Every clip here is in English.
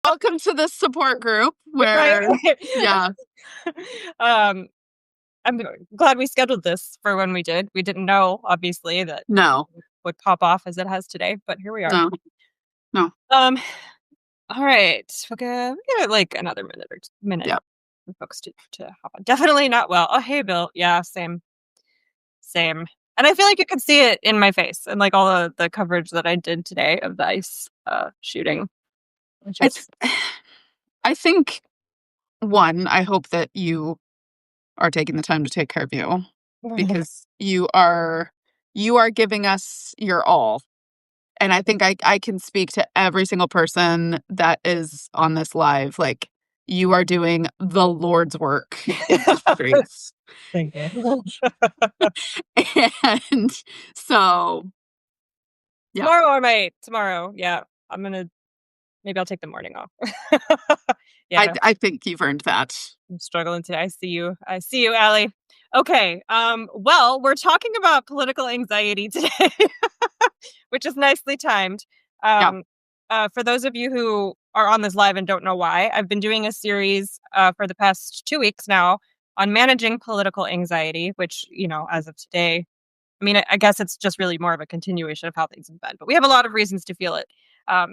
Welcome to this support group where, Right. yeah, I'm glad we scheduled this for when we did. We didn't know, obviously, that no, it would pop off as it has today, but here we are. no, no, Um, all right. We got like another minute yeah. for folks to hop on. Definitely not well. Oh, hey, Bill. Yeah, same. Same. And I feel like you could see it in my face and like all the coverage that I did today of the ICE shooting. Which I, is th- I think, one, I hope that you are taking the time to take care of you because you are giving us your all. And I think I can speak to every single person that is on this live. Like, you are doing the Lord's work in the streets. Thank you. And so, yeah, Tomorrow I might. Tomorrow, yeah. Maybe I'll take the morning off. Yeah, I think you've earned that. I'm struggling today. I see you. I see you, Allie. Okay. Well, we're talking about political anxiety today, which is nicely timed. Yeah. For those of you who are on this live and don't know why, I've been doing a series for the past 2 weeks now on managing political anxiety, which, as of today, I mean, I guess it's just really more of a continuation of how things have been, but we have a lot of reasons to feel it.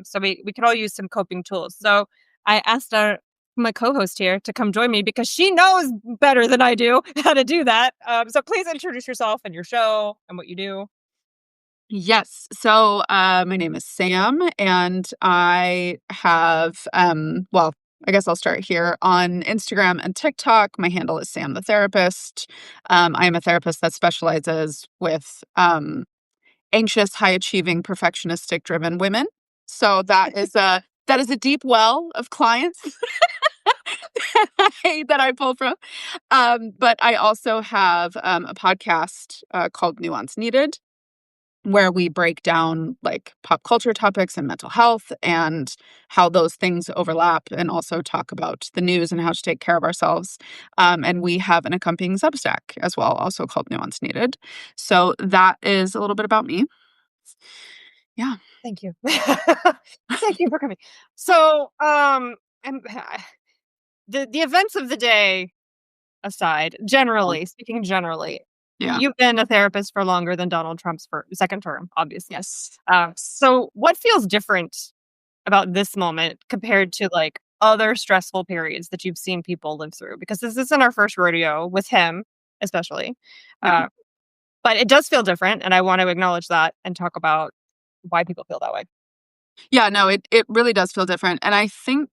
So we could all use some coping tools. So I asked my co-host here to come join me because she knows better than I do how to do that. So please introduce yourself and your show and what you do. Yes. So my name is Sam, and I have, well, I guess I'll start here on Instagram and TikTok. My handle is Sam the Therapist. I am a therapist that specializes with anxious, high achieving, perfectionistic driven women. So that is a deep well of clients that I pull from. But I also have a podcast called Nuance Needed, where we break down like pop culture topics and mental health and how those things overlap, and also talk about the news and how to take care of ourselves. And we have an accompanying Substack as well, also called Nuance Needed. So that is a little bit about me. Yeah. Thank you. Thank you for coming. So, and the events of the day aside, speaking generally, Yeah. you've been a therapist for longer than Donald Trump's second term, obviously. Yes. So what feels different about this moment compared to like other stressful periods that you've seen people live through? Because this isn't our first rodeo with him, especially. Yeah. Uh, but it does feel different, and I want to acknowledge that and talk about why people feel that way. Yeah, no, it really does feel different. And I think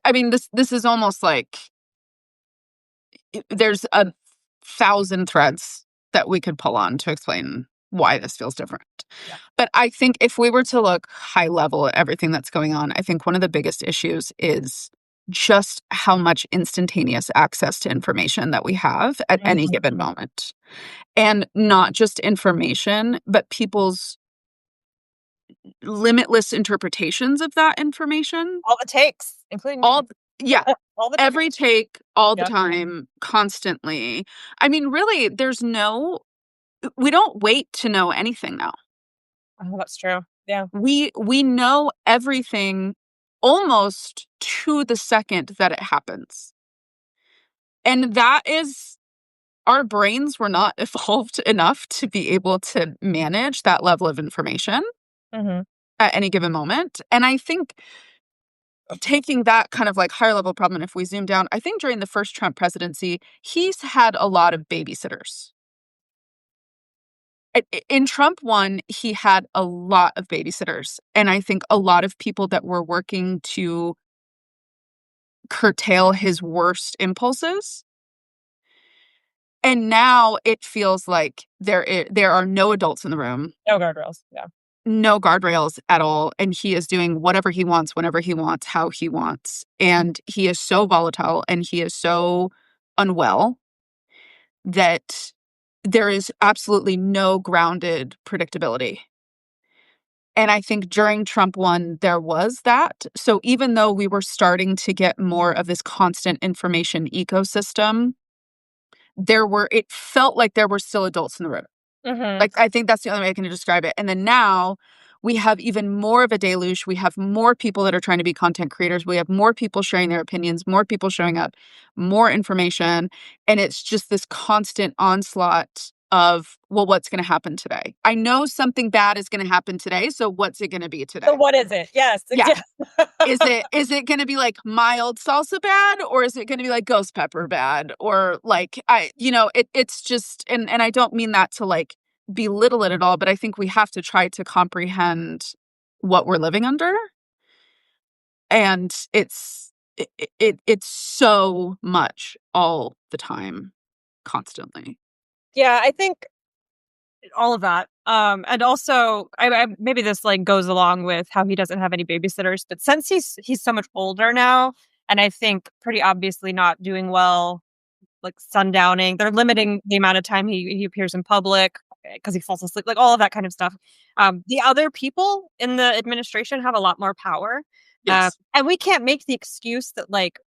I mean, this is almost like there's 1,000 threads that we could pull on to explain why this feels different. Yeah. But I think if we were to look high level at everything that's going on, I think one of the biggest issues is just how much instantaneous access to information that we have at any given moment. And not just information, but people's limitless interpretations of that information. All it takes, including me. All, yeah, All the every take, all the Yeah. time, constantly. I mean, really, we don't wait to know anything now. Oh, that's true. Yeah. We know everything almost to the second that it happens. And that is, our brains were not evolved enough to be able to manage that level of information Mm-hmm. at any given moment. And I think taking that kind of like higher level problem, if we zoom down, I think during the first Trump presidency, he's had a lot of babysitters. In Trump 1, he had a lot of babysitters. And I think a lot of people that were working to curtail his worst impulses. And now it feels like there are no adults in the room, No guardrails. Yeah. no guardrails at all, and he is doing whatever he wants, whenever he wants, how he wants. And he is so volatile and he is so unwell that there is absolutely no grounded predictability. And I think during Trump 1, there was that. So even though we were starting to get more of this constant information ecosystem, it felt like there were still adults in the room. Mm-hmm. Like, I think that's the only way I can describe it. And then now we have even more of a deluge. We have more people that are trying to be content creators. We have more people sharing their opinions, more people showing up, more information. And it's just this constant onslaught of, well, what's going to happen today? I know something bad is going to happen today. So what's it going to be So today? what is it? Yes. Yeah. Is it going to be like mild salsa bad, or is it going to be like ghost pepper bad, or like it's just, and I don't mean that to like belittle it at all, but I think we have to try to comprehend what we're living under, and it's so much all the time, constantly. Yeah, I think all of that. And also, maybe this like goes along with how he doesn't have any babysitters, but since he's so much older now, and I think pretty obviously not doing well, like sundowning, they're limiting the amount of time he appears in public because he falls asleep, like all of that kind of stuff. The other people in the administration have a lot more power, Yes. and we can't make the excuse that like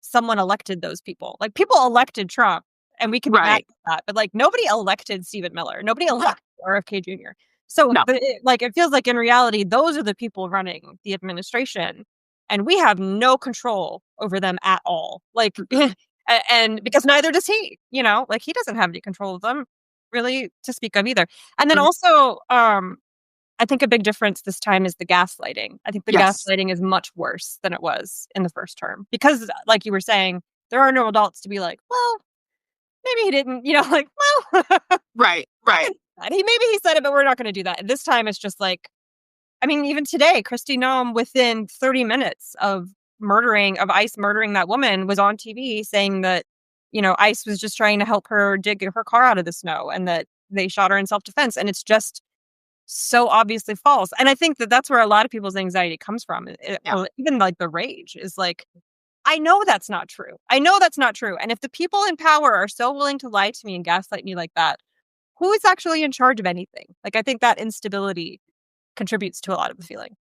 someone elected those people. Like people elected Trump, and we can be mad Right. at that, but like nobody elected Stephen Miller. Nobody elected RFK Jr. So No. like it feels like in reality, those are the people running the administration, and we have no control over them at all. Like, and because neither does he. Like he doesn't have any control of them really to speak of either. And then Mhm. also, I think a big difference this time is the gaslighting. I think the Yes. gaslighting is much worse than it was in the first term because, like you were saying, there are no adults to be like, well, maybe he didn't, like, well, Right. Right. maybe he said it, but we're not going to do that. And this time it's just like, I mean, even today, Kristi Noem, within 30 minutes of ICE murdering that woman, was on TV saying that, ICE was just trying to help her dig her car out of the snow and that they shot her in self defense. And it's just so obviously false. And I think that that's where a lot of people's anxiety comes from. Yeah. Or even like the rage is like, I know that's not true. I know that's not true. And if the people in power are so willing to lie to me and gaslight me like that, who is actually in charge of anything? Like, I think that instability contributes to a lot of the feeling.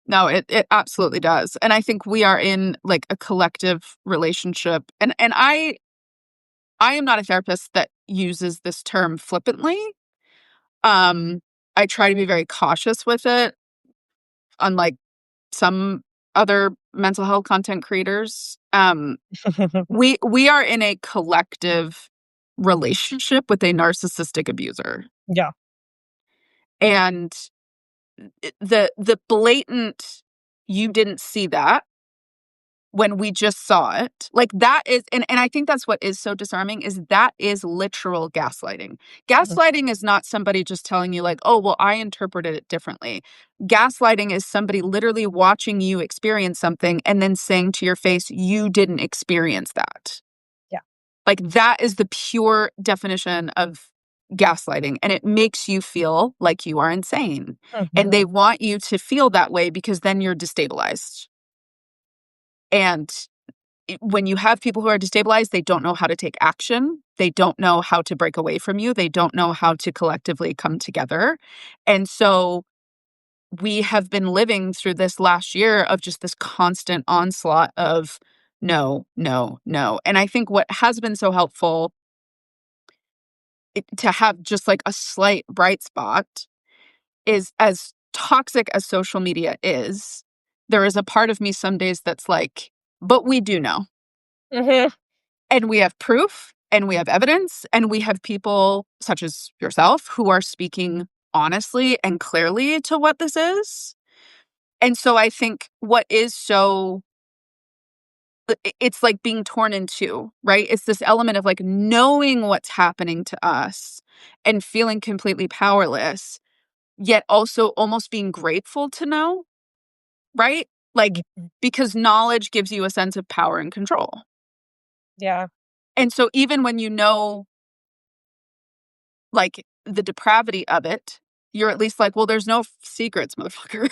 No, it absolutely does. And I think we are in like a collective relationship. And I am not a therapist that uses this term flippantly. Um, I try to be very cautious with it, unlike some other mental health content creators. We are in a collective relationship with a narcissistic abuser. Yeah. And the blatant, you didn't see that when we just saw it, like that is, and I think that's what is so disarming, is that is literal gaslighting. Mhm. Gaslighting is not somebody just telling you like, oh, well, I interpreted it differently. Gaslighting is somebody literally watching you experience something and then saying to your face, you didn't experience that. Yeah. Like that is the pure definition of gaslighting, and it makes you feel like you are insane. And Mhm. they want you to feel that way because then you're destabilized. And when you have people who are destabilized, they don't know how to take action. They don't know how to break away from you. They don't know how to collectively come together. And so we have been living through this last year of just this constant onslaught of no, no, no. And I think what has been so helpful to have just like a slight bright spot is, as toxic as social media is, there is a part of me some days that's like, but we do know. Mhm. And we have proof and we have evidence and we have people such as yourself who are speaking honestly and clearly to what this is. And so I think what is so it's like being torn in two, right? It's this element of like knowing what's happening to us and feeling completely powerless, yet also almost being grateful to know, right? Like, Mhm. because knowledge gives you a sense of power and control. Yeah. And so even when you know like the depravity of it, you're at least like, well, there's no secrets, motherfucker.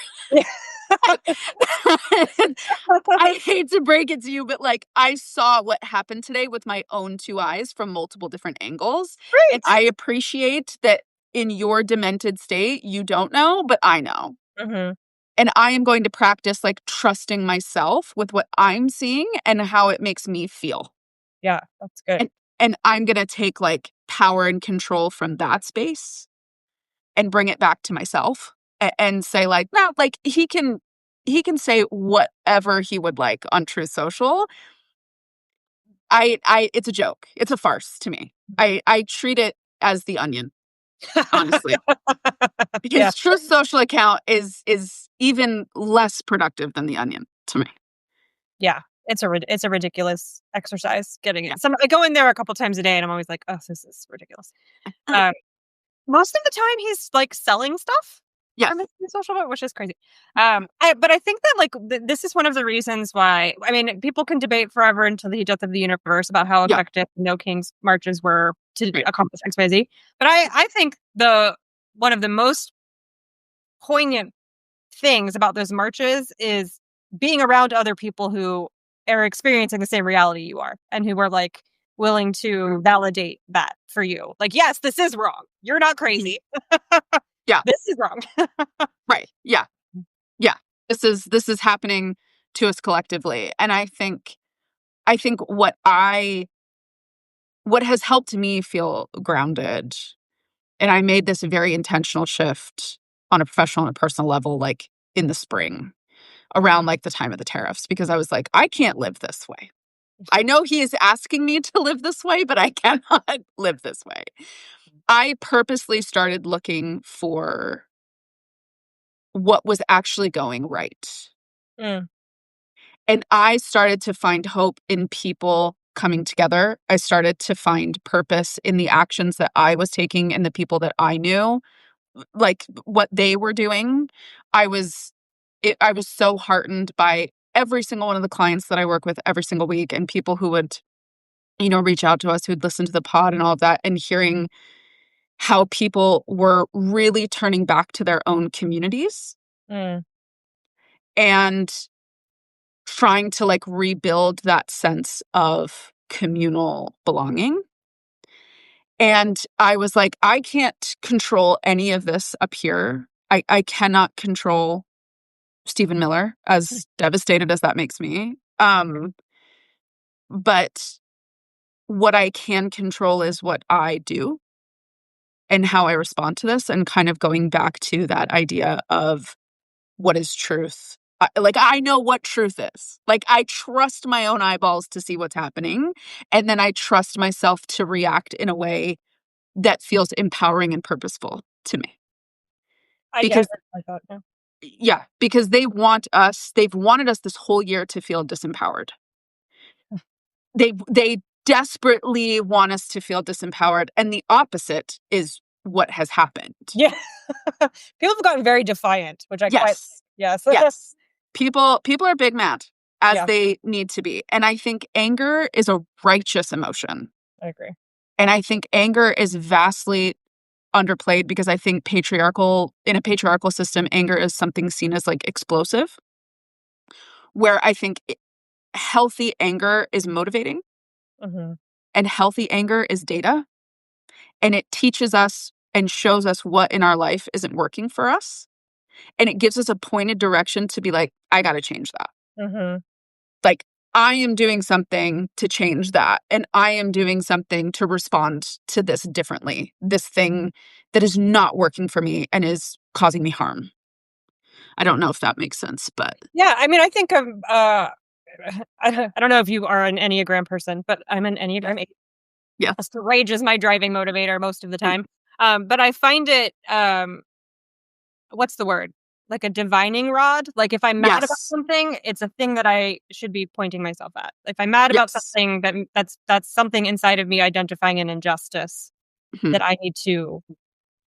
I hate to break it to you, but like I saw what happened today with my own two eyes from multiple different angles. And Great. I appreciate that in your demented state, you don't know, but I know. Mhm. And I am going to practice like trusting myself with what I'm seeing and how it makes me feel. Yeah, that's good. And and I'm going to take like power and control from that space and bring it back to myself and say like, no, like he can say whatever he would like on Truth Social. It's a joke. It's a farce to me. I treat it as The Onion, honestly. Yeah. His Truth Social account is even less productive than The Onion to me. Yeah. It's a ridiculous exercise getting Yeah. it. I go in there a couple times a day and I'm always like, oh, this is ridiculous. Most of the time he's like selling stuff Yes. on his social media, which is crazy. But I think that like this is one of the reasons why, I mean, people can debate forever until the death of the universe about how Yeah. effective No King's marches were to Right. accomplish XYZ. But I think one of the most poignant things about those marches is being around other people who are experiencing the same reality you are and who are like willing to validate that for you. Like, yes, this is wrong. You're not crazy. Yeah. This is wrong. Right. Yeah. Yeah. This is happening to us collectively. And I think what has helped me feel grounded, and I made this very intentional shift on a professional and a personal level, like in the spring, around like the time of the tariffs, because I was like, I can't live this way. I know he is asking me to live this way, but I cannot live this way. I purposely started looking for what was actually going right. Mm. And I started to find hope in people coming together. I started to find purpose in the actions that I was taking and the people that I knew, like what they were doing. I was so heartened by every single one of the clients that I work with every single week, and people who would, reach out to us, who'd listen to the pod and all of that, and hearing how people were really turning back to their own communities Mm. and trying to like rebuild that sense of communal belonging. And I was like, I can't control any of this up here. I cannot control Stephen Miller, as devastated as that makes me. But what I can control is what I do and how I respond to this, and kind of going back to that idea of what is truth. I know what truth is. Like, I trust my own eyeballs to see what's happening. And then I trust myself to react in a way that feels empowering and purposeful to me. Yeah, Because, I thought, yeah. yeah, because they've wanted us this whole year to feel disempowered. They desperately want us to feel disempowered. And the opposite is what has happened. Yeah. People have gotten very defiant, which I quite, Yes. yes. Yes. People are big mad, as Yeah. they need to be. And I think anger is a righteous emotion. I agree. And I think anger is vastly underplayed, because I think in a patriarchal system, anger is something seen as like explosive, where I think healthy anger is motivating, Mhm. and healthy anger is data. And it teaches us and shows us what in our life isn't working for us. And it gives us a pointed direction to be like, I got to change that. Mhm. Like, I am doing something to change that. And I am doing something to respond to this differently. This thing that is not working for me and is causing me harm. I don't know if that makes sense, but Yeah, I mean, I think I don't know if you are an Enneagram person, but I'm an Enneagram 8. yeah. So rage is my driving motivator most of the Mm. time. But I find it, what's the word? Like a divining rod. Like if I'm mad about Yes. something, it's a thing that I should be pointing myself at. If I'm mad about Yes. something, that's something inside of me identifying an injustice Mhm. that I need to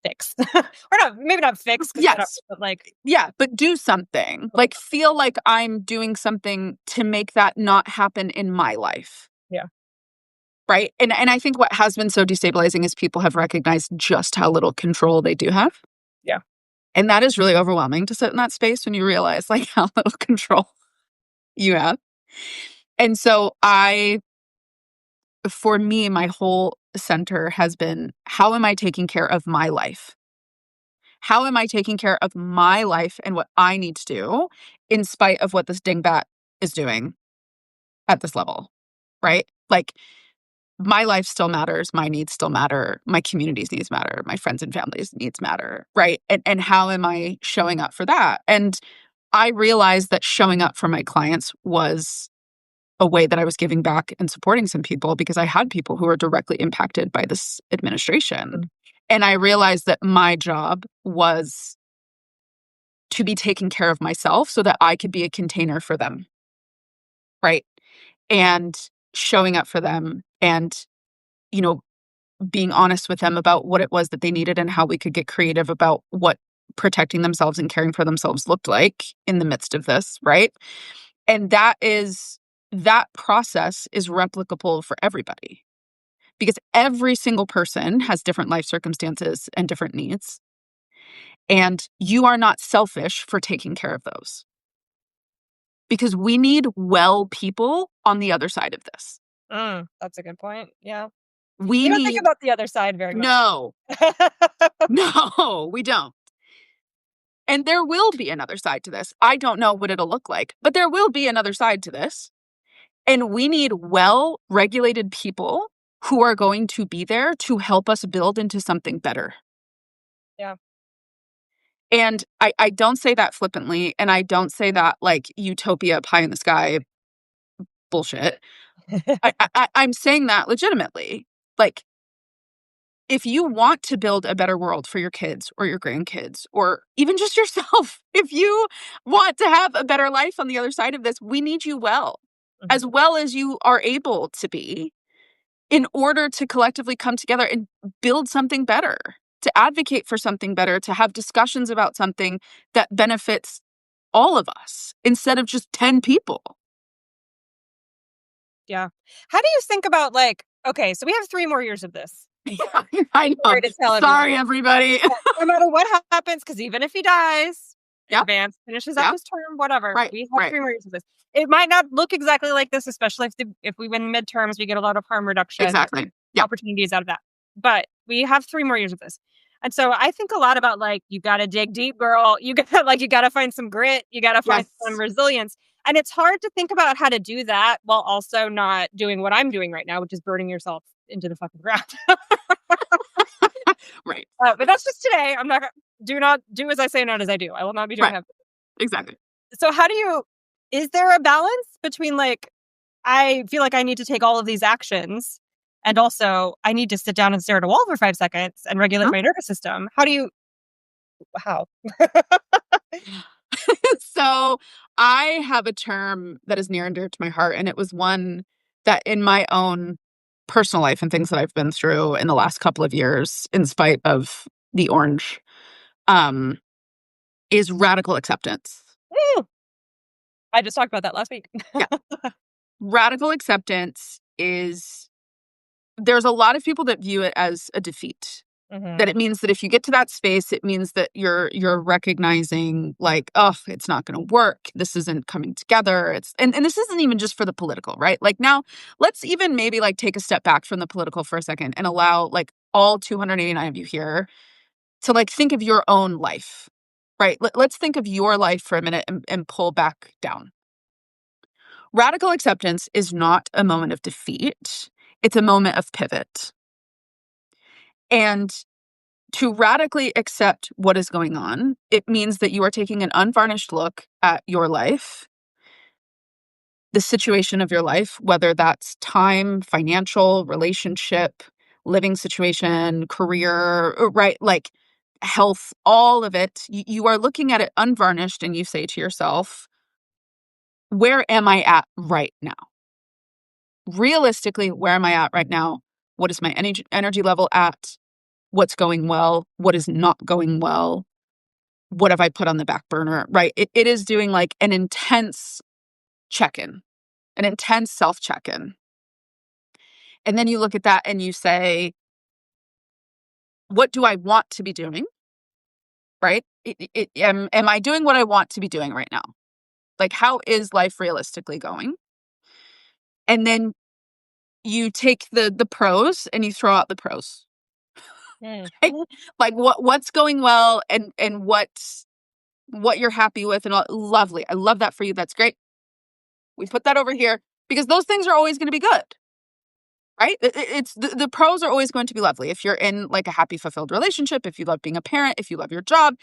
fix. Or not, maybe not fix, Yes. but like, Yeah, but do something. Like, feel like I'm doing something to make that not happen in my life. yeah. Right? And I think what has been so destabilizing is people have recognized just how little control they do have. Yeah. And that is really overwhelming to sit in that space when you realize like how little control you have. And so for me, my whole center has been, how am I taking care of my life? How am I taking care of my life and what I need to do in spite of what this dingbat is doing at this level? Right? Like, my life still matters, my needs still matter, my community's needs matter, my friends and family's needs matter, right? And how am I showing up for that? And I realized that showing up for my clients was a way that I was giving back and supporting some people, because I had people who were directly impacted by this administration. And I realized that my job was to be taking care of myself so that I could be a container for them, right? And showing up for them and, you know, being honest with them about what it was that they needed and how we could get creative about what protecting themselves and caring for themselves looked like in the midst of this, right? And that process is replicable for everybody, because every single person has different life circumstances and different needs. And you are not selfish for taking care of those, because we need well people on the other side of this. That's a good point. Yeah. We We don't think need, about the other side very much. no, no, we don't. And there will be another side to this. I don't know what it'll look like, but there will be another side to this. And we need well-regulated people who are going to be there to help us build into something better. Yeah. And I don't say that flippantly, and I don't say that like utopia, pie in the sky bullshit. I'm saying that legitimately. Like, if you want to build a better world for your kids or your grandkids, or even just yourself, if you want to have a better life on the other side of this, we need you as well as you are able to be, in order to collectively come together and build something better, to advocate for something better, to have discussions about something that benefits all of us instead of just 10 people. Yeah. How do you think about, like, okay, so we have 3 more years of this. Yeah, I know. Sorry to tell Sorry, everybody. no matter what happens, because even if he dies, Yep. advance, finishes out Yep. his term, whatever, Right, we have right. 3 more years of this. It might not look exactly like this, especially if we win midterms, we get a lot of harm reduction Exactly. Yep. opportunities out of that. But we have 3 more years of this. And so I think a lot about, like, you gotta dig deep, girl. You gotta find some grit. You gotta find Yes. some resilience. And it's hard to think about how to do that while also not doing what I'm doing right now, which is burning yourself into the fucking ground. Right. But that's just today. I'm not gonna do not do as I say, not as I do. I will not be doing Right. that. Exactly. So is there a balance between, like, I feel like I need to take all of these actions, and also I need to sit down and stare at a wall for 5 seconds and regulate Huh? my nervous system. How? So I have a term that is near and dear to my heart, and it was one that in my own personal life and things that I've been through in the last couple of years, in spite of the orange, um, is radical acceptance. Woo! I just talked about that last week. Yeah. Radical acceptance is, there's a lot of people that view it as a defeat. That it means that if you get to that space, it means that you're recognizing, like, oh, it's not going to work. This isn't coming together. And this isn't even just for the political, right? Like, now let's even maybe like take a step back from the political for a second and allow like all 289 of you here to like think of your own life, right? Let's think of your life for a minute and pull back down. Radical acceptance is not a moment of defeat. It's a moment of pivot. And to radically accept what is going on, it means that you are taking an unvarnished look at your life, the situation of your life, whether that's time, financial, relationship, living situation, career, right? Like health, all of it. You are looking at it unvarnished and you say to yourself, where am I at right now? Realistically, where am I at right now? What is my energy level at? What's going well? What is not going well? What have I put on the back burner, right? It is doing like an intense check-in, an intense self-check-in. And then you look at that and you say, what do I want to be doing, right? Am I doing what I want to be doing right now? Like, how is life realistically going? And then you take the pros and you throw out the pros. Right? Like what's going well and what you're happy with and all. Lovely. I love that for you. That's great. We put that over here because those things are always going to be good. right? It's the pros are always going to be lovely. If you're in like a happy, fulfilled relationship, if you love being a parent, if you love your job,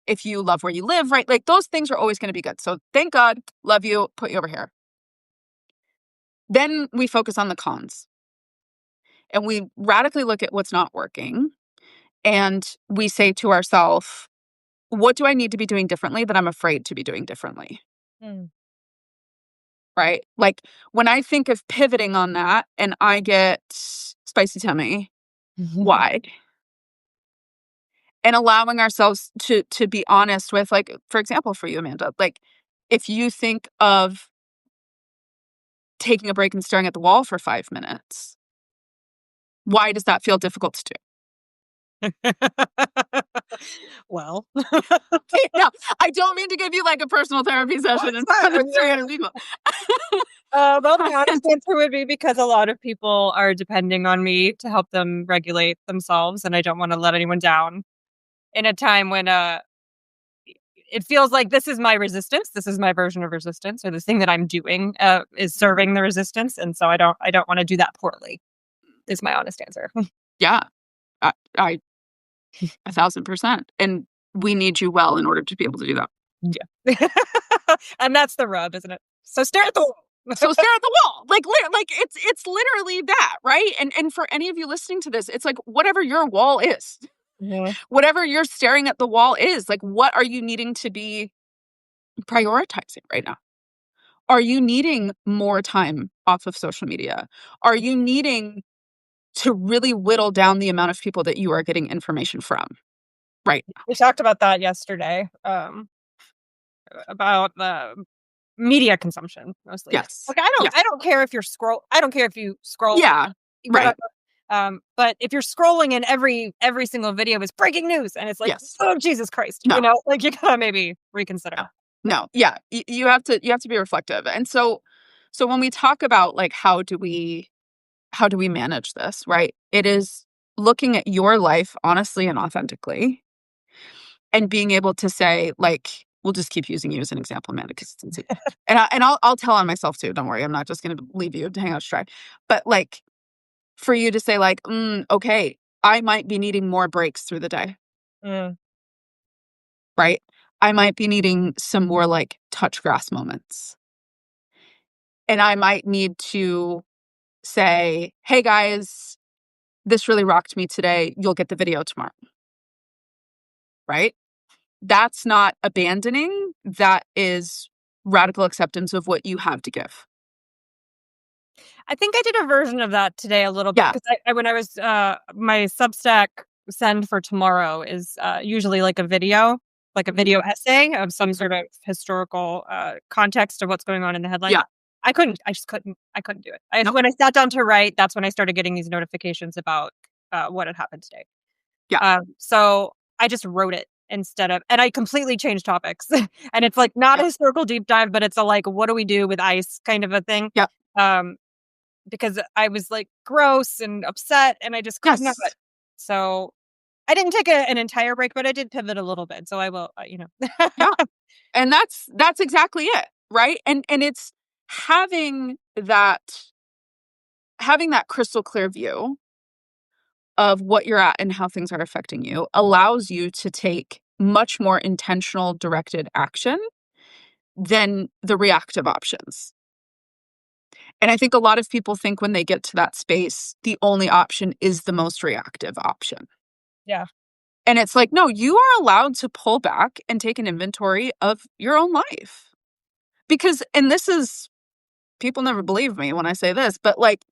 if you love where you live, right? Like those things are always going to be good. So thank God, love you, put you over here. Then we focus on the cons and we radically look at what's not working. And we say to ourselves, what do I need to be doing differently that I'm afraid to be doing differently? Mm. Right? Like when I think of pivoting on that and I get spicy tummy, why? And allowing ourselves to be honest with, like, for example, for you, Amanda, like if you think of taking a break and staring at the wall for 5 minutes, why does that feel difficult to do? Well, No, I don't mean to give you like a personal therapy session in front of 300 people. well, my honest answer would be because a lot of people are depending on me to help them regulate themselves, and I don't want to let anyone down in a time when it feels like this is my resistance, this is my version of resistance, or the thing that I'm doing is serving the resistance, and so I don't want to do that poorly. Is my honest answer. Yeah, I 1,000%. And we need you well in order to be able to do that. Yeah, and that's the rub, isn't it? So stare at the wall. So stare at the wall. Like it's literally that, right? And for any of you listening to this, it's like whatever your wall is, Yeah. whatever you're staring at the wall is, like what are you needing to be prioritizing right now? Are you needing more time off of social media? Are you needing to really whittle down the amount of people that you are getting information from? Right. We talked about that yesterday. About the media consumption mostly. Yes. Like Yes. I don't care if I don't care if you scroll. Yeah. Whatever. Right. But if you're scrolling and every single video is breaking news and it's like, Yes. oh Jesus Christ, No. you know, like you gotta maybe reconsider. No. Yeah. You have to be reflective. And so when we talk about like how do we manage this, right? It is looking at your life honestly and authentically and being able to say, like, we'll just keep using you as an example, Amanda, because it's easy. And I'll tell on myself too. Don't worry. I'm not just gonna leave you to hang out to dry. But like for you to say, like, okay, I might be needing more breaks through the day. Mm. Right? I might be needing some more like touch grass moments. And I might need to say, hey guys, this really rocked me today. You'll get the video tomorrow. Right? That's not abandoning. That is radical acceptance of what you have to give. I think I did a version of that today a little bit Yeah. because I when I was my Substack send for tomorrow is usually like a video essay of some sort of historical context of what's going on in the headline. Yeah. I just couldn't do it. Nope. When I sat down to write, that's when I started getting these notifications about what had happened today. Yeah. So I just wrote it and I completely changed topics. And it's like not a historical deep dive, but it's a like, what do we do with ICE kind of a thing. Yeah. Because I was like gross and upset and I just couldn't have it. So I didn't take an entire break, but I did pivot a little bit. So I will, Yeah. And that's exactly it. Right. And it's having that crystal clear view of what you're at and how things are affecting you allows you to take much more intentional directed action than the reactive options. And I think a lot of people think when they get to that space, the only option is the most reactive option. Yeah. And it's like, no, you are allowed to pull back and take an inventory of your own life. Because, and this is, people never believe me when I say this, but like,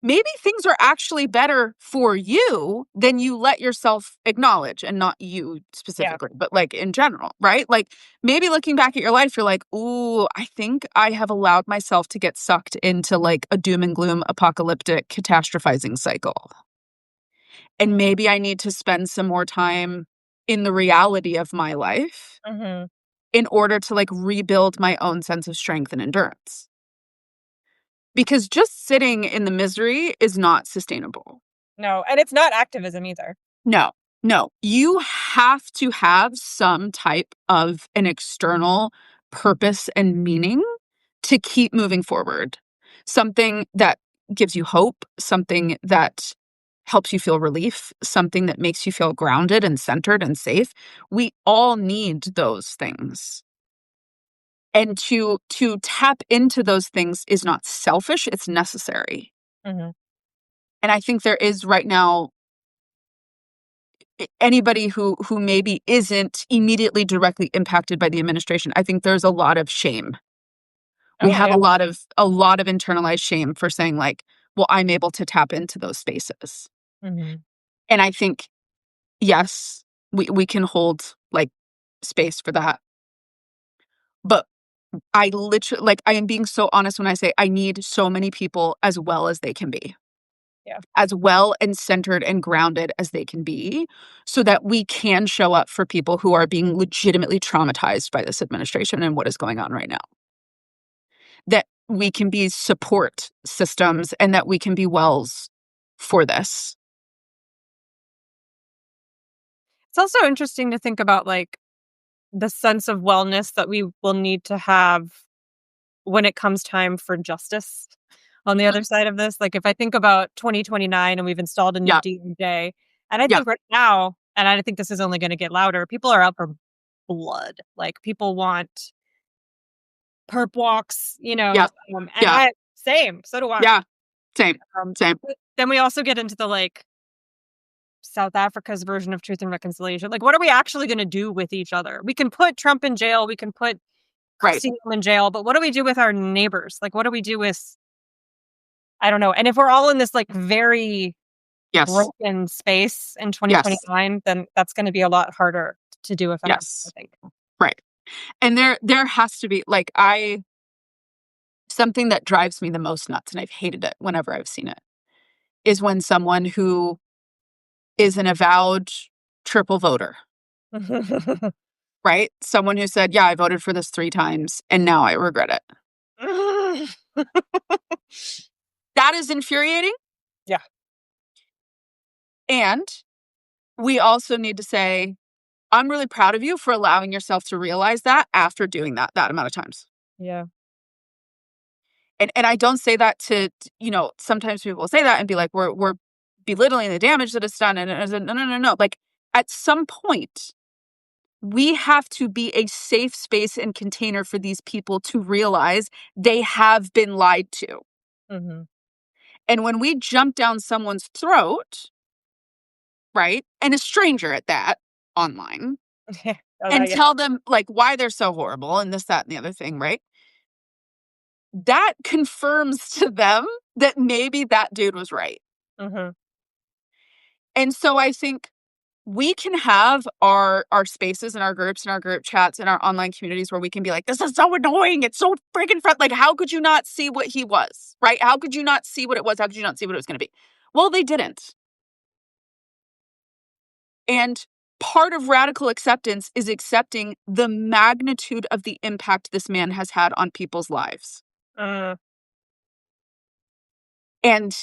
maybe things are actually better for you than you let yourself acknowledge, and not you specifically, but like in general, right? Like maybe looking back at your life, you're like, ooh, I think I have allowed myself to get sucked into like a doom and gloom apocalyptic catastrophizing cycle. And maybe I need to spend some more time in the reality of my life in order to like rebuild my own sense of strength and endurance. Because just sitting in the misery is not sustainable. No, and it's not activism either. No. You have to have some type of an external purpose and meaning to keep moving forward. Something that gives you hope, something that helps you feel relief, something that makes you feel grounded and centered and safe. We all need those things. And to tap into those things is not selfish, it's necessary. Mhm. And I think there is right now anybody who maybe isn't immediately directly impacted by the administration. I think there's a lot of shame. We Oh, have yeah. a lot of internalized shame for saying like, well, I'm able to tap into those spaces. Mhm. And I think yes, we can hold like space for that. But I literally like I am being so honest when I say I need so many people as well as they can be. Yeah. As well and centered and grounded as they can be so that we can show up for people who are being legitimately traumatized by this administration and what is going on right now. That we can be support systems and that we can be wells for this. It's also interesting to think about, like, the sense of wellness that we will need to have when it comes time for justice on the Mhm. other side of this. Like, if I think about 2029 and we've installed a new Yeah, DOJ, and I yeah, think right now, and I think this is only gonna get louder, people are out for blood. Like, people want perp walks, yeah, and yeah, I same, so do I. yeah. Same, same. But then we also get into the, like, South Africa's version of Truth and Reconciliation. Like, what are we actually gonna do with each other? We can put Trump in jail, we can put Right. Christine in jail, but what do we do with our neighbors? Like, what do we do with I don't know. And if we're all in this, like, very Yes, broken space in yes, 2029, then that's gonna be a lot harder to do effectively, I yes. think. Right. And there has to be like I something that drives me the most nuts, and I've hated it whenever I've seen it, is when someone who is an avowed triple voter, right? Someone who said, "Yeah, I voted for this 3 times, and now I regret it." That is infuriating, Yeah, and we also need to say, "I'm really proud of you for allowing yourself to realize that after doing that amount of times." yeah. And I don't say that sometimes people will say that and be like, "We're belittling the damage that it's done," and I said, "No, no, no, no." Like, at some point we have to be a safe space and container for these people to realize they have been lied to. Mhm. And when we jump down someone's throat, right, and a stranger at that, online, Oh, and that yeah. tell them like why they're so horrible and this, that, and the other thing, right? That confirms to them that maybe that dude was right. Mhm. And so I think we can have our spaces and our groups and our group chats and our online communities where we can be like, this is so annoying. It's so freaking like, how could you not see what he was? Right? How could you not see what it was? How could you not see what it was going to be? Well, they didn't. And part of radical acceptance is accepting the magnitude of the impact this man has had on people's lives. Uh, And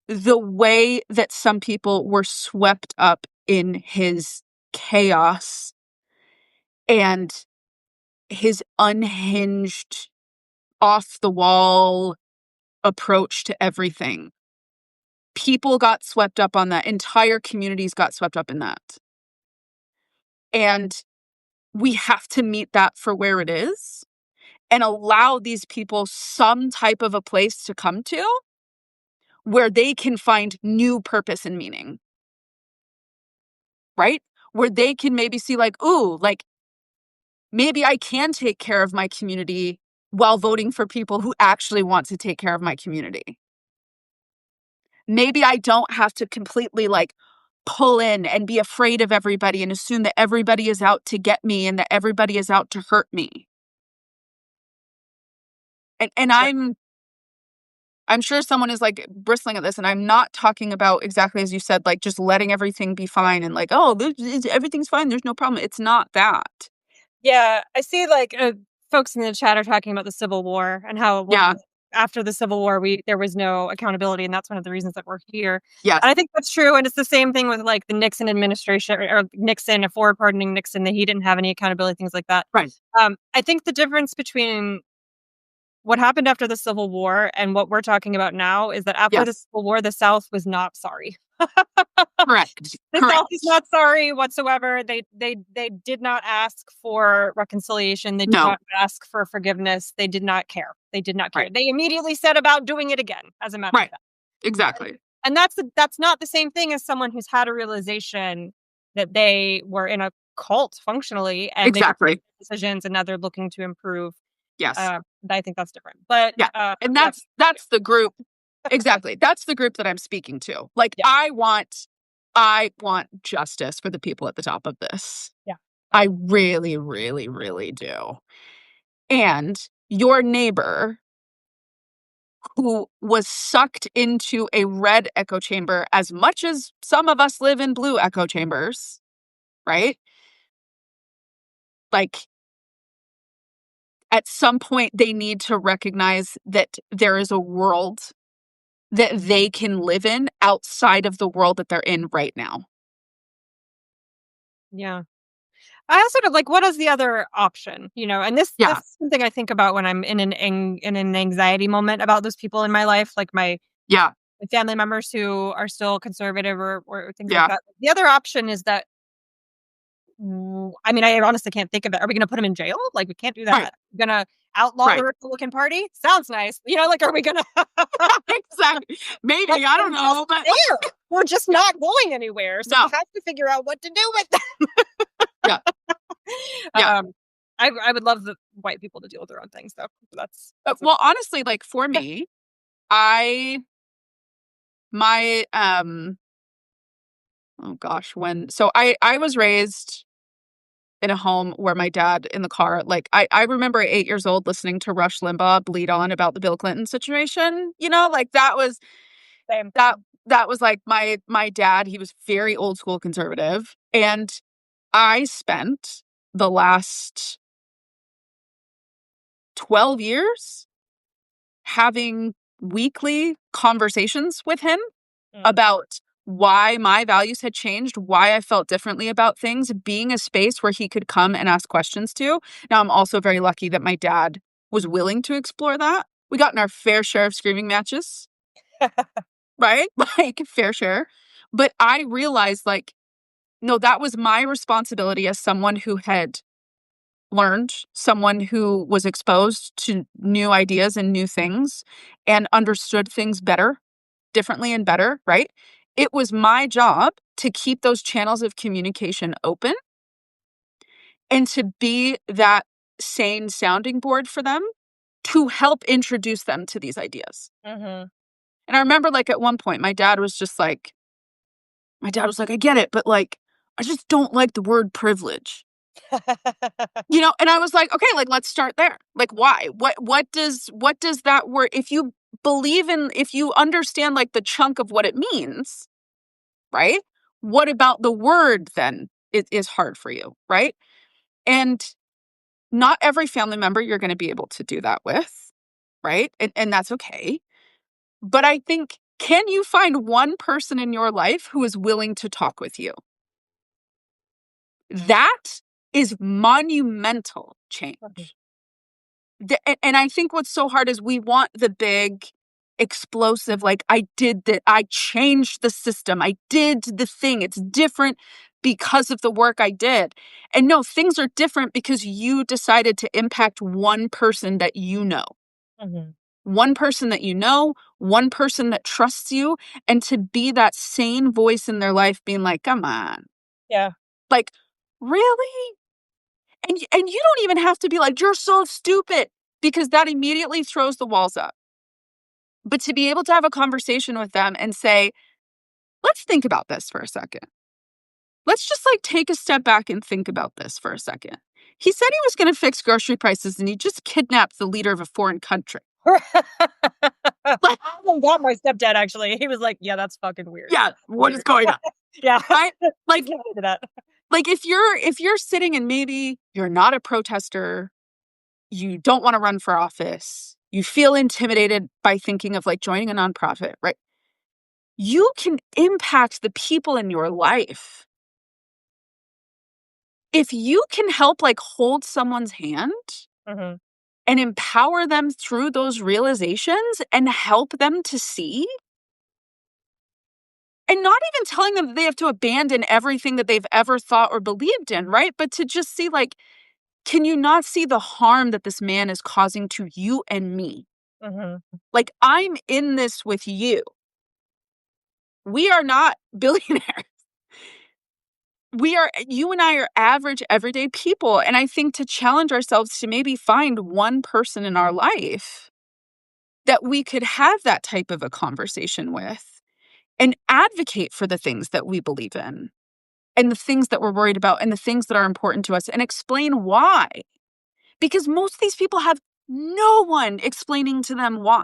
the way that some people were swept up in his chaos and his unhinged, off the wall approach to everything. People got swept up on that. Entire communities got swept up in that. And we have to meet that for where it is and allow these people some type of a place to come to where they can find new purpose and meaning, right? Where they can maybe see, like, ooh, like maybe I can take care of my community while voting for people who actually want to take care of my community. Maybe I don't have to completely like pull in and be afraid of everybody and assume that everybody is out to get me and that everybody is out to hurt me. And yeah. I'm sure someone is like bristling at this, and I'm not talking about exactly as you said, like just letting everything be fine and like, oh, everything's fine. There's no problem. It's not that. Yeah, I see, like, folks in the chat are talking about the Civil War and how it Yeah. wasn't after the Civil War, we there was no accountability, and that's one of the reasons that we're here. Yes. And I think that's true, and it's the same thing with, like, the Nixon administration or Nixon, forward pardoning Nixon, that he didn't have any accountability, things like that. Right. I think the difference between what happened after the Civil War and what we're talking about now is that after the Yes. Civil War, the South was not sorry. Correct. The South is Correct. not sorry whatsoever. They did not ask for reconciliation. They did No. not ask for forgiveness. They did not care. They did not care. Right. They immediately set about doing it again, as a matter of Right. fact. Exactly. And that's not the same thing as someone who's had a realization that they were in a cult functionally and they Exactly. decisions and now they're looking to improve. Yes. I think that's different. But Yeah. And yeah, that's the group. Exactly. That's the group that I'm speaking to. Like, yeah, I want justice for the people at the top of this. yeah. I really, really, really do. And your neighbor who was sucked into a red echo chamber as much as some of us live in blue echo chambers, right? Like, at some point, they need to recognize that there is a world that they can live in outside of the world that they're in right now. Yeah. I also sort of like, what is the other option? You know, and this Yeah. is something I think about when I'm in an anxiety moment about those people in my life, like Yeah. my family members who are still conservative or things like Yeah. that. The other option is that I mean, I honestly can't think of it. Are we going to put them in jail? Like, we can't do Right. that. We're going to outlaw the Right. Republican Party? Sounds nice. You know, like, are we going to? Exactly. Maybe. I don't know. But There. We're just not going anywhere. So no. we have to figure out what to do with them. Yeah. Yeah. I would love the white people to deal with their own things, though. That's Well, honestly, like for me, I my oh gosh, I was raised in a home where my dad in the car, like I remember at 8 years old listening to Rush Limbaugh bleat on about the Bill Clinton situation. Like same. that that was like my dad. He was very old school conservative. And I spent the last 12 years having weekly conversations with him about why my values had changed, why I felt differently about things, being a space where he could come and ask questions to. Now, I'm also very lucky that my dad was willing to explore that. We got in our fair share of screaming matches, right? Like, fair share. But I realized, like, no, that was my responsibility as someone who had learned, someone who was exposed to new ideas and new things and understood things better, differently and better, right? It was my job to keep those channels of communication open and to be that sane sounding board for them to help introduce them to these ideas. Mm-hmm. And I remember, like, at one point, my dad was like, I get it, but like, I just don't like the word privilege. And I was like, okay, like, let's start there. Like, why? What does that word, if you understand like the chunk of what it means, right? What about the word then is hard for you, right? And not every family member you're going to be able to do that with, right? And that's okay. But I think, can you find one person in your life who is willing to talk with you? That is monumental change. And I think what's so hard is we want the big, explosive, like, I did that, I changed the system, I did the thing, it's different because of the work I did. And no, things are different because you decided to impact one person that you know. Mm-hmm. One person that you know, one person that trusts you, and to be that sane voice in their life being like, come on. Yeah. Like, really? And you don't even have to be like, you're so stupid, because that immediately throws the walls up. But to be able to have a conversation with them and say, let's think about this for a second. Let's just like take a step back and think about this for a second. He said he was going to fix grocery prices and he just kidnapped the leader of a foreign country. I got my stepdad actually. He was like, "Yeah, that's fucking weird." Yeah, what is going on? Yeah, Right? Like, get into that. like if you're sitting and maybe you're not a protester, you don't want to run for office, you feel intimidated by thinking of like joining a nonprofit, right? You can impact the people in your life. If you can help like hold someone's hand Mm-hmm. and empower them through those realizations and help them to see. And not even telling them that they have to abandon everything that they've ever thought or believed in, right? But to just see, like, can you not see the harm that this man is causing to you and me? Like, I'm in this with you. We are not billionaires. You and I are average, everyday people. And I think to challenge ourselves to maybe find one person in our life that we could have that type of a conversation with and advocate for the things that we believe in and the things that we're worried about and the things that are important to us and explain why. Because most of these people have no one explaining to them why.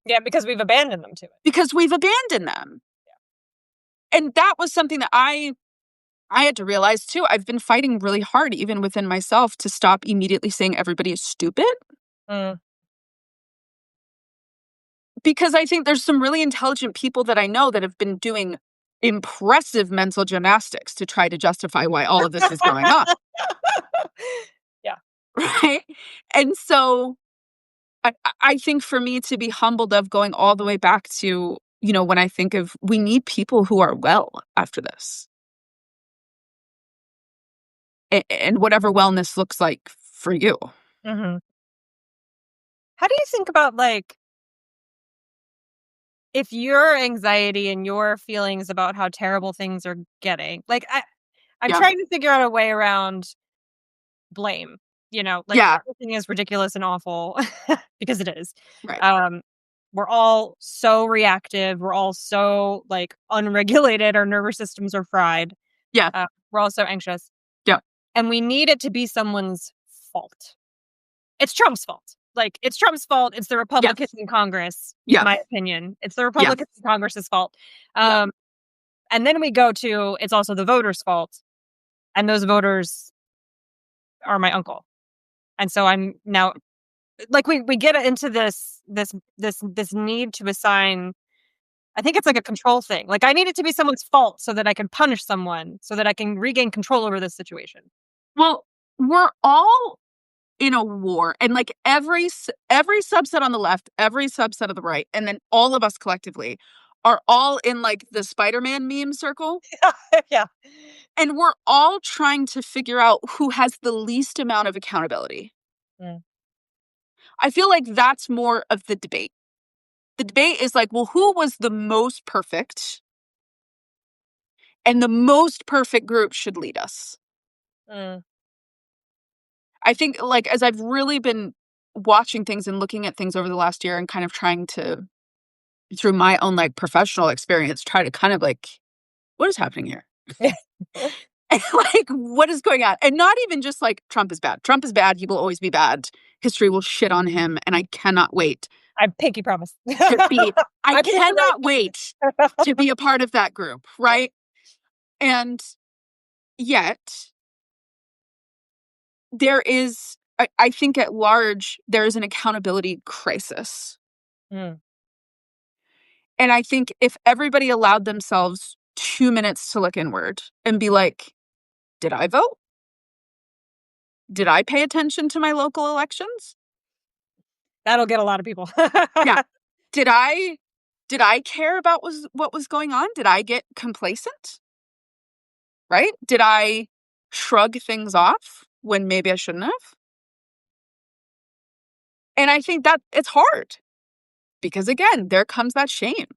Yeah, because we've abandoned them to it. Because we've abandoned them. Yeah. And that was something that I had to realize too. I've been fighting really hard, even within myself, to stop immediately saying everybody is stupid. Because I think there's some really intelligent people that I know that have been doing impressive mental gymnastics to try to justify why all of this is going on. Yeah. Right? And so I think for me to be humbled of going all the way back to, when I think of we need people who are well after this. And whatever wellness looks like for you. How do you think about, like, if your anxiety and your feelings about how terrible things are getting, like, I'm trying to figure out a way around blame, like, everything is ridiculous and awful because it is. Right. We're all so reactive. We're all so, like, unregulated. Our nervous systems are fried. Yeah. We're all so anxious. Yeah. And we need it to be someone's fault. It's Trump's fault. Like, it's Trump's fault. It's the Republicans in Congress, in my opinion. It's the Republicans in Congress's fault. And then we go to, it's also the voters' fault. And those voters are my uncle. And so I'm now, like, we get into this need to assign, I think it's like a control thing. Like, I need it to be someone's fault so that I can punish someone, so that I can regain control over this situation. Well, we're all in a war, and like every subset on the left, every subset of the right, and then all of us collectively are all in like the Spider-Man meme circle. Yeah. And we're all trying to figure out who has the least amount of accountability. I feel like that's more of the debate. The debate is like, well, who was the most perfect? And the most perfect group should lead us. I think, like, as I've really been watching things and looking at things over the last year and kind of trying to, through my own, like, professional experience, try to kind of, like, what is happening here? And, like, what is going on? And not even just, like, Trump is bad. Trump is bad. He will always be bad. History will shit on him, and I cannot wait. I pinky promise. I cannot wait to be a part of that group, right? And yet, there is, I think at large, there is an accountability crisis. And I think if everybody allowed themselves 2 minutes to look inward and be like, did I vote? Did I pay attention to my local elections? That'll get a lot of people. Yeah. Did I care about what was going on? Did I get complacent? Right? Did I shrug things off when maybe I shouldn't have? And I think that it's hard because, again, there comes that shame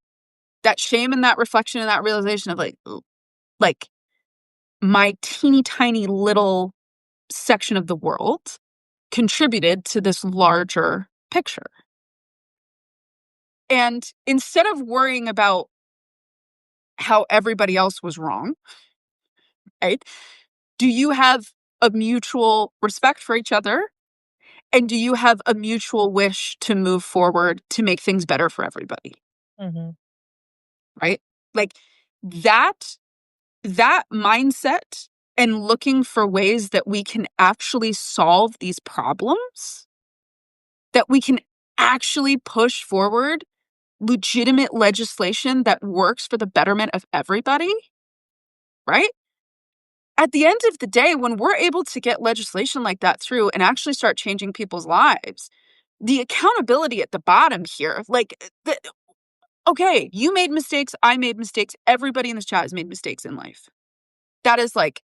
and that reflection and that realization of like my teeny tiny little section of the world contributed to this larger picture. And instead of worrying about how everybody else was wrong, right? Do you have a mutual respect for each other? And do you have a mutual wish to move forward to make things better for everybody? Right? Like that mindset and looking for ways that we can actually solve these problems, that we can actually push forward legitimate legislation that works for the betterment of everybody, right? At the end of the day, when we're able to get legislation like that through and actually start changing people's lives, the accountability at the bottom here, like, okay, you made mistakes, I made mistakes, everybody in this chat has made mistakes in life. That is like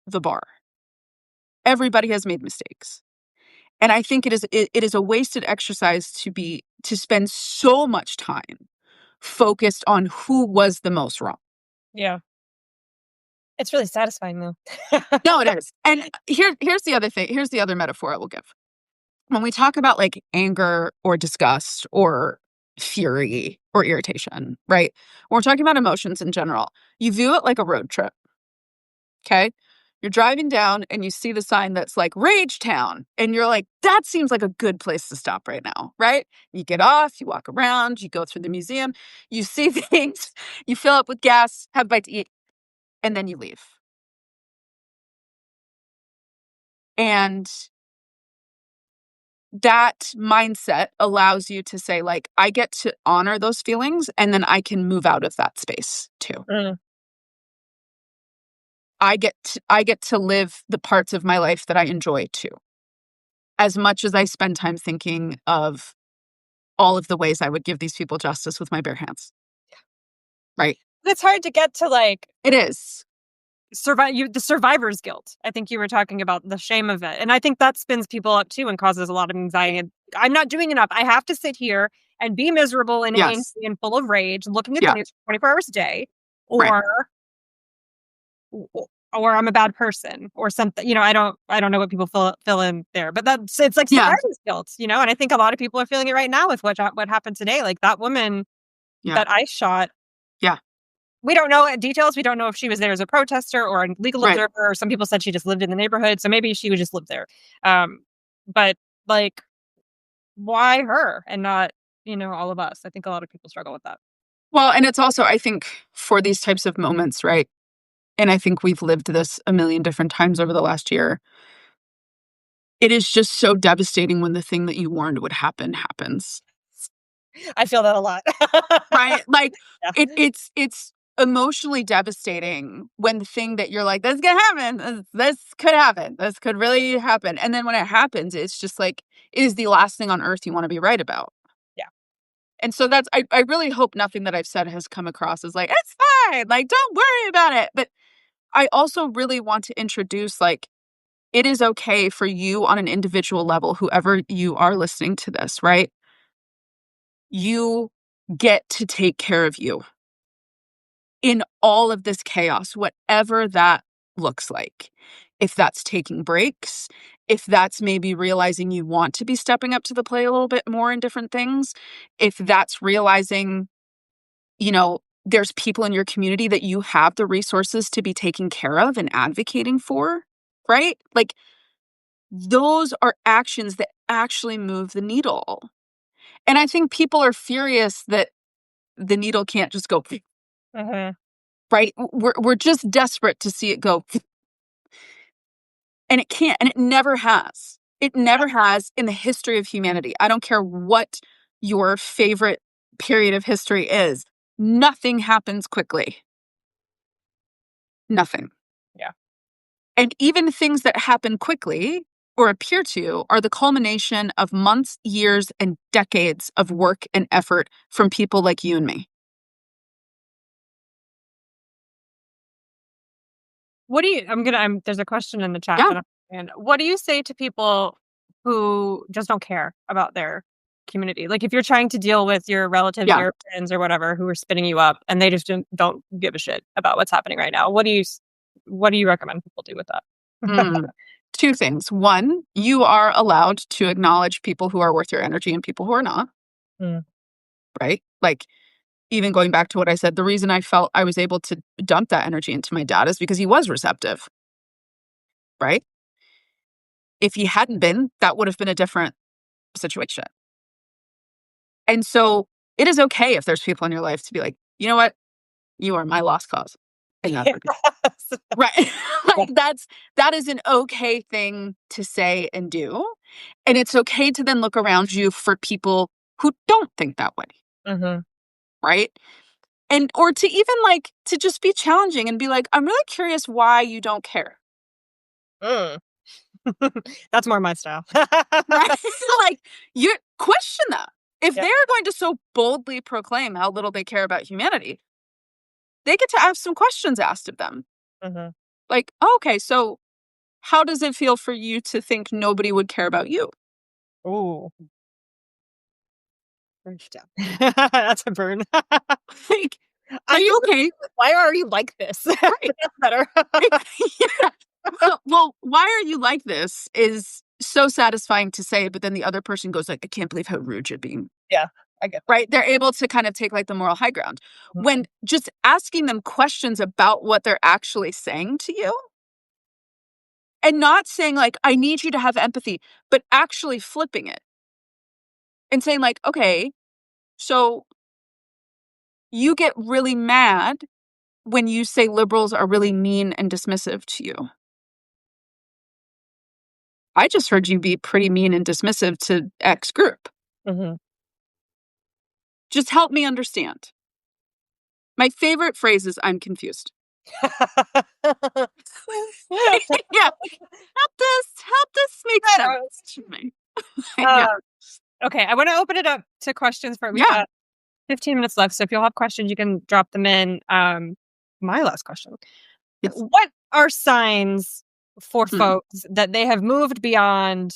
the bar. Everybody has made mistakes. And I think it is a wasted exercise to spend so much time focused on who was the most wrong. Yeah. It's really satisfying though. No, it is. And here's the other thing. Here's the other metaphor I will give. When we talk about like anger or disgust or fury or irritation, right? When we're talking about emotions in general, you view it like a road trip. Okay. You're driving down and you see the sign that's like Rage Town. And you're like, that seems like a good place to stop right now. Right. You get off, you walk around, you go through the museum, you see things, you fill up with gas, have a bite to eat, and then you leave. And that mindset allows you to say, like, I get to honor those feelings and then I can move out of that space too. Mm. I get to live the parts of my life that I enjoy too. As much as I spend time thinking of all of the ways I would give these people justice with my bare hands. Right? It's hard to get to like It is. the survivor's guilt. I think you were talking about the shame of it. And I think that spins people up too and causes a lot of anxiety. And I'm not doing enough. I have to sit here and be miserable and Yes. angry and full of rage, looking at Yeah. 24 hours a day, Right. or I'm a bad person or something. You know, I don't know what people fill in there, but it's like Yeah. survivor's guilt, you know. And I think a lot of people are feeling it right now with what happened today. Like that woman that I shot. Yeah. We don't know details. We don't know if she was there as a protester or a legal Right. observer. Or some people said she just lived in the neighborhood, so maybe she would just live there. But like, why her and not, you know, all of us? I think a lot of people struggle with that. Well, and it's also, I think, for these types of moments, right? And I think we've lived this a million different times over the last year. It is just so devastating when the thing that you warned would happen happens. I feel that a lot. Right? Like, Yeah. it's emotionally devastating when the thing that you're like, "This could happen. This could happen. This could really happen." And then when it happens, it's just like, it is the last thing on earth you wanna be right about. Yeah. And so that's I really hope nothing that I've said has come across as like, "It's fine. Like, don't worry about it." But I also really want to introduce, like, it is okay for you on an individual level, whoever you are listening to this, right? You get to take care of you in all of this chaos, whatever that looks like. If that's taking breaks, if that's maybe realizing you want to be stepping up to the plate a little bit more in different things, if that's realizing, you know, there's people in your community that you have the resources to be taking care of and advocating for, right? Like, those are actions that actually move the needle. And I think people are furious that the needle can't just go, Mm-hmm. right? We're just desperate to see it go, and it can't, and it never has. It never has in the history of humanity. I don't care what your favorite period of history is. Nothing happens quickly. Nothing. Yeah. And even things that happen quickly or appear to are the culmination of months, years, and decades of work and effort from people like you and me. What do you? There's a question in the chat. Yeah. That and what do you say to people who just don't care about their community? Like if you're trying to deal with your relatives, Yeah. your friends, or whatever, who are spinning you up, and they just don't give a shit about what's happening right now. What do you recommend people do with that? Two things. One, you are allowed to acknowledge people who are worth your energy and people who are not. Mm. Right? Like, even going back to what I said, the reason I felt I was able to dump that energy into my dad is because he was receptive. Right? If he hadn't been, that would have been a different situation. And so it is okay if there's people in your life to be like, you know what? You are my lost cause. And that's okay. Yes. Right. Like, that is an okay thing to say and do. And it's okay to then look around you for people who don't think that way. Mm-hmm. Right. And or to even like to just be challenging and be like, I'm really curious why you don't care. Mm. That's more my style. Right? Like, you question them. If Yeah. they're going to so boldly proclaim how little they care about humanity, they get to have some questions asked of them. Mhm. Like, "Oh, okay, so how does it feel for you to think nobody would care about you?" Ooh, burnt down. That's a burn. Like I used to okay, why are you like this? right. That's better. Yeah. Well, "Why are you like this?" is so satisfying to say, but then the other person goes like, "I can't believe how rude you're being." Yeah, I get that. Right? They're able to kind of take, like, the moral high ground. Mhm. When just asking them questions about what they're actually saying to you, and not saying, like, "I need you to have empathy," but actually flipping it and saying, like, "Okay, so you get really mad when you say liberals are really mean and dismissive to you. I just heard you be pretty mean and dismissive to X group. Mhm. Just help me understand." My favorite phrase is, "I'm confused." Yeah. Help this make sense to me. Uh, Yeah. okay, I wanna open it up to questions for we've Yeah. got 15 minutes left, so if you'll have questions, you can drop them in. My last question. Yes. What are signs for Mm. folks that they have moved beyond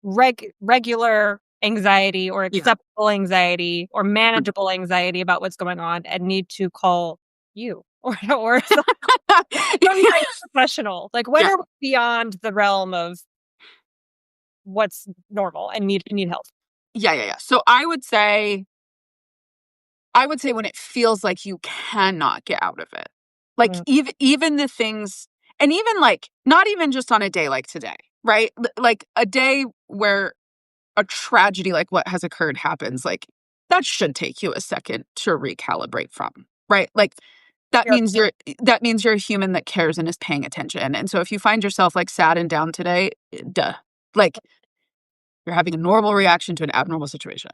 regular anxiety or Yeah. acceptable anxiety or Mm. manageable anxiety about what's going on and need to call you or some kind of professional? Like, when Yeah. are we beyond the realm of what's normal and need help? Yeah, yeah, yeah. So I would say when it feels like you cannot get out of it. Like, Mm, even the things, and even, like, not even just on a day like today, right? Like, a day where a tragedy like what has occurred happens, like, that should take you a second to recalibrate from, right? Like, that sure. means you're that means you're a human that cares and is paying attention, and so if you find yourself, like, sad and down today, duh. Like, you're having a normal reaction to an abnormal situation.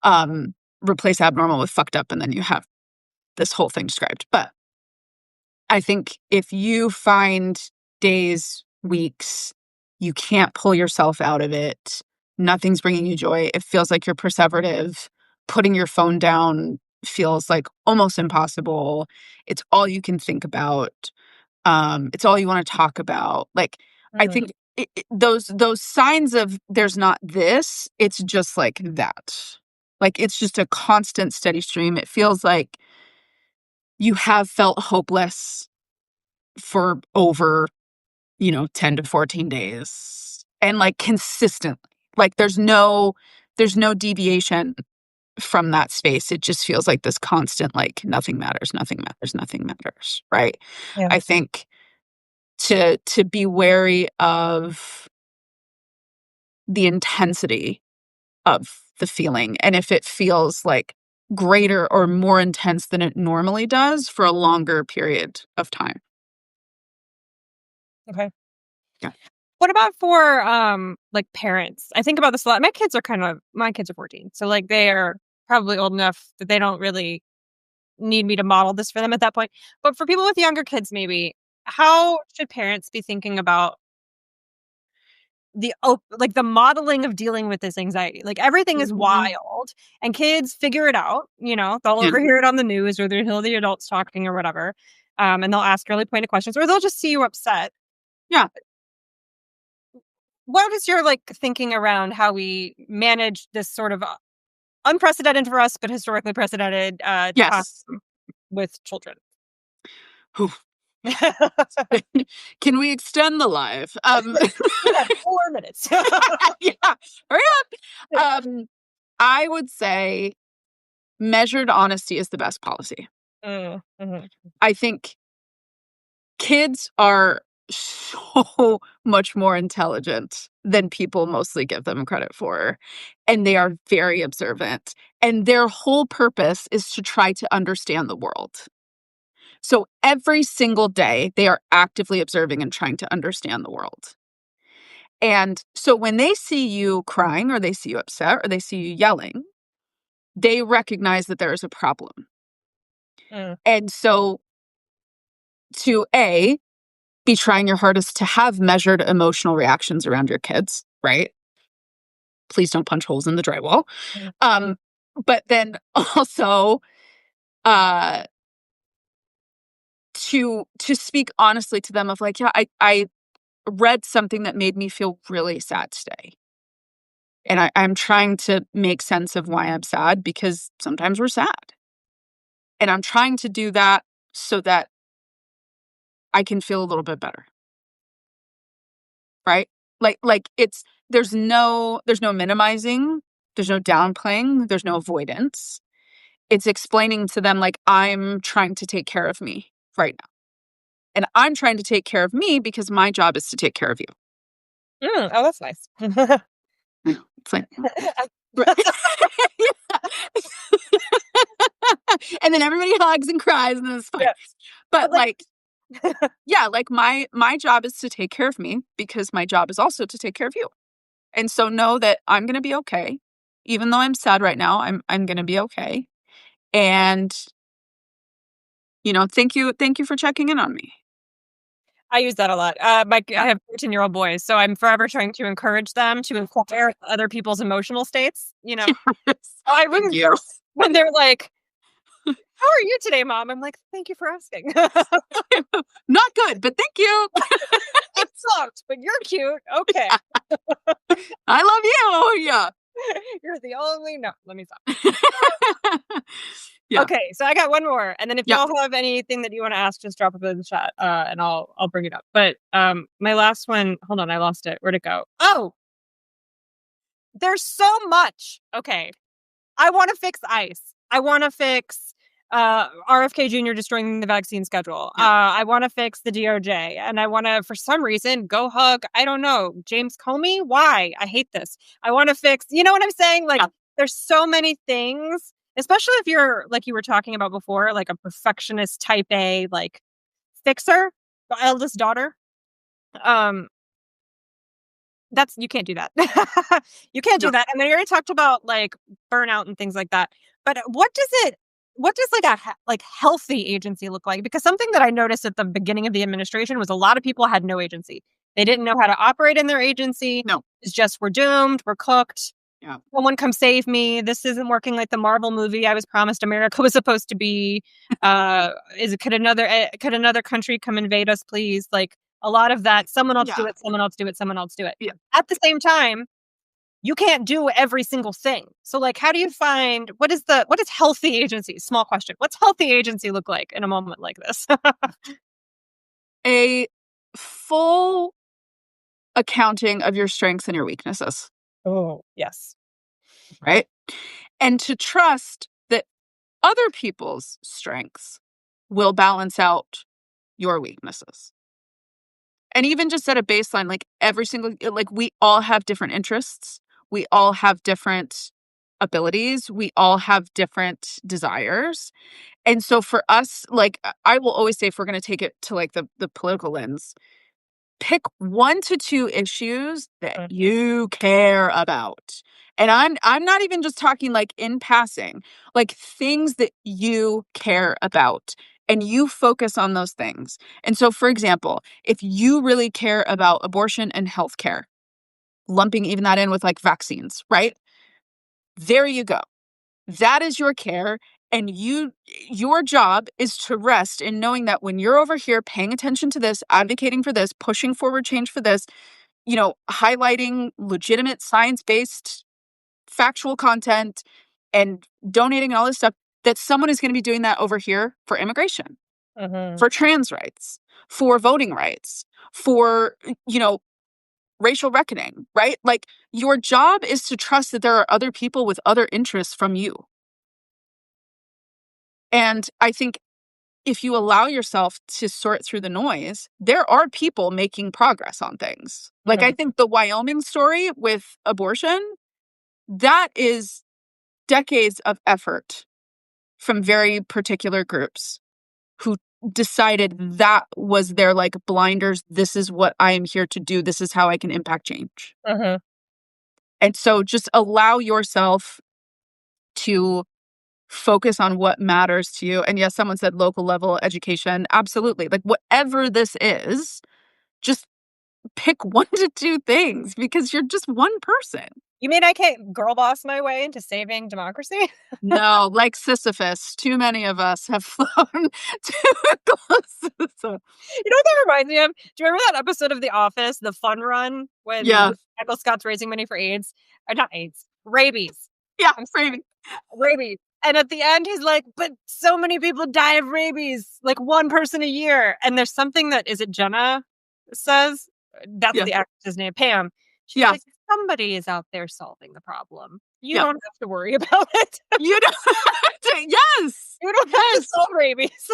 Um, Replace abnormal with fucked up, and then you have this whole thing described. But I think if you find days, weeks, you can't pull yourself out of it, nothing's bringing you joy, it feels like you're perseverative, putting your phone down feels like almost impossible, it's all you can think about, it's all you wanna talk about, like, I Mm, think those signs of there's not this, it's just like that. Like, it's just a constant steady stream, it feels like you have felt hopeless for over, 10 to 14 days, and, like, consistently. Like, there's no deviation from that space. It just feels like this constant, like, nothing matters, nothing matters, nothing matters, right? yeah. I think to be wary of the intensity of the feeling, and if it feels, like, greater or more intense than it normally does for a longer period of time. Okay. Yeah. What about for, like, parents? I think about this a lot. My kids are 14, so, like, they are probably old enough that they don't really need me to model this for them at that point. But for people with younger kids, maybe, how should parents be thinking about like, the modeling of dealing with this anxiety? Like, everything is Mhm. wild, and kids figure it out, they'll Yeah. overhear it on the news, or they'll hear the adults talking or whatever, and they'll ask really pointed questions, or they'll just see you upset. Yeah. What is your, like, thinking around how we manage this sort of, unprecedented for us, but historically precedented, time Yes. with children? Whew. Can we extend the live? We have 4 minutes. Yeah, hurry up. I would say measured honesty is the best policy. Mhm. I think kids are so much more intelligent than people mostly give them credit for, and they are very observant, and their whole purpose is to try to understand the world. So every single day, they are actively observing and trying to understand the world. And so when they see you crying or they see you upset or they see you yelling, they recognize that there is a problem. Mm, And so to A, be trying your hardest to have measured emotional reactions around your kids, right? Please don't punch holes in the drywall. But then also uh to speak honestly to them of like, yeah, I read something that made me feel really sad today. And I'm trying to make sense of why I'm sad, because sometimes we're sad. And I'm trying to do that so that I can feel a little bit better. Right? Like it's there's no minimizing, there's no downplaying, there's no avoidance. It's explaining to them like, I'm trying to take care of me right now. And I'm trying to take care of me because my job is to take care of you. Oh, that's nice. It's like, and then everybody hugs and cries and it's fine. Yes. But like, yeah, like my job is to take care of me because my job is also to take care of you. And so know that I'm going to be okay. Even though I'm sad right now, I'm going to be okay. And thank you for checking in on me. I use that a lot. I have 13-year-old boys, so I'm forever trying to encourage them to inquire other people's emotional states. I remember when they're like, "How are you today, Mom?" I'm like, "Thank you for asking." Not good, but thank you. It sucked, but you're cute. Okay. I love you. Yeah. You're the only no, let me stop. Yeah. Okay, so I got one more, and then if Yeah. y'all have anything that you wanna ask, just drop it in the chat, and I'll bring it up. But, my last one hold on, I lost it. Where'd it go? Oh! There's so much. Okay. I wanna fix ICE. I wanna fix, RFK Jr. destroying the vaccine schedule. Yeah. I wanna fix the DOJ, and I wanna, for some reason, go hug, I don't know, James Comey? Why? I hate this. I wanna fix you know what I'm saying? Like, Yeah. there's so many things, especially if you're, like you were talking about before, like a perfectionist type A, like, fixer, the eldest daughter. Um, that's you can't do that. You can't do No. that. And we already talked about like burnout and things like that. But what does like a like healthy agency look like? Because something that I noticed at the beginning of the administration was a lot of people had no agency. They didn't know how to operate in their agency. No. It's just we're doomed, we're cooked. Yeah. Someone come save me. This isn't working like the Marvel movie I was promised America was supposed to be. Could another country come invade us, please? Like a lot of that, someone else do Yeah. it, someone else do it, someone else do it. Yeah. At the same time, you can't do every single thing. So like how do you find what is healthy agency? Small question. What's healthy agency look like in a moment like this? A full accounting of your strengths and your weaknesses, Oh, yes. right? And to trust that other people's strengths will balance out your weaknesses. And even just at a baseline, like like we all have different interests. We all have different abilities. We all have different desires. And so for us, like I will always say, if we're going to take it to like the political lens, pick 1 to 2 issues that you care about. And I'm not even just talking like in passing, like things that you care about and you focus on those things. And so for example, if you really care about abortion and healthcare, lumping even that in with like vaccines, right? There you go. That is your care. And your job is to rest in knowing that when you're over here paying attention to this, advocating for this, pushing forward change for this, highlighting legitimate science-based factual content and donating and all this stuff, that someone is going to be doing that over here for immigration, for trans rights, for voting rights, for, racial reckoning, right? Like your job is to trust that there are other people with other interests from you. And I think if you allow yourself to sort through the noise, there are people making progress on things. Like I think the Wyoming story with abortion, that is decades of effort from very particular groups who decided that was their like blinders. This is what I am here to do. This is how I can impact change. And so just allow yourself to focus on what matters to you. And yes, someone said local level education. Absolutely. Like whatever this is, just pick 1 to 2 things because you're just one person. You mean I can't girl boss my way into saving democracy? No, like Sisyphus, too many of us have flown too close to the sun. You know what that reminds me of? Do you remember that episode of The Office, The Fun Run, when Yeah. Michael Scott's raising money for AIDS? Not AIDS, rabies. Yeah, I'm sorry, rabies. rabies. And at the end, he's like, "But so many people die of rabies, like 1 person a year." And there's something that is it Jenna says? That's Yeah. the actress's name, Pam. She's Yeah. like, "Somebody is out there solving the problem. You Yeah. don't have to worry about it. You don't have to yes! You don't have to Yes! solve rabies."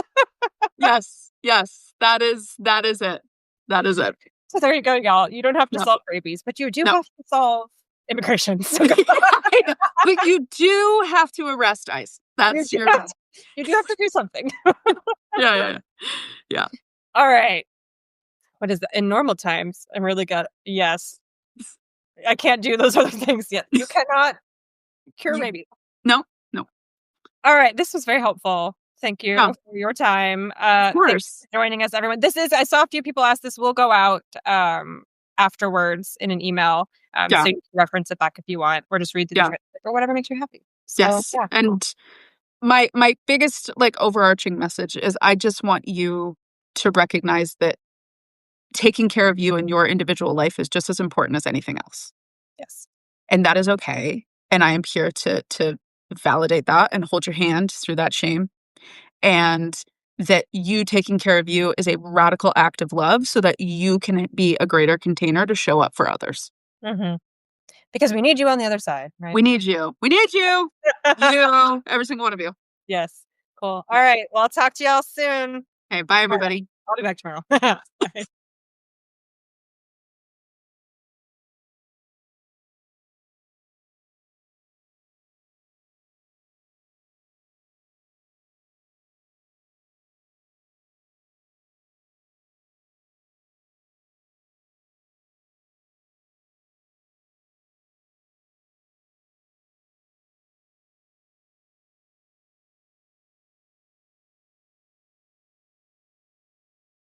Yes, yes, that is it. That is it. So there you go, y'all. You don't have to No. solve rabies, but you do No. have to solve immigration. So go I know, but you do have to arrest ICE. That's You your job. you do have to do something. Yeah. All right. What is that? In normal times, I'm really good. Yes. I can't do those other things yet. You cannot cure You rabies. No. All right. This was very helpful. Thank you Yeah. for your time. Of Thanks course. for joining us, everyone. I saw a few people ask this. Will go out afterwards in an email. Yeah. So you can reference it back if you want, or just read the Yeah. transcript or whatever makes you happy. So, Yes, yeah. and my biggest, like, overarching message is I just want you to recognize that taking care of you and your individual life is just as important as anything else, Yes. and that is okay, and I am here to validate that and hold your hand through that shame, and that you taking care of you is a radical act of love so that you can be a greater container to show up for others. Mm-hmm. Because we need you on the other side, right? We need you. We need you. You, every single one of you. Yes. Cool. All right. Well, I'll talk to y'all soon. Okay, bye, everybody. I'll be back tomorrow. Bye.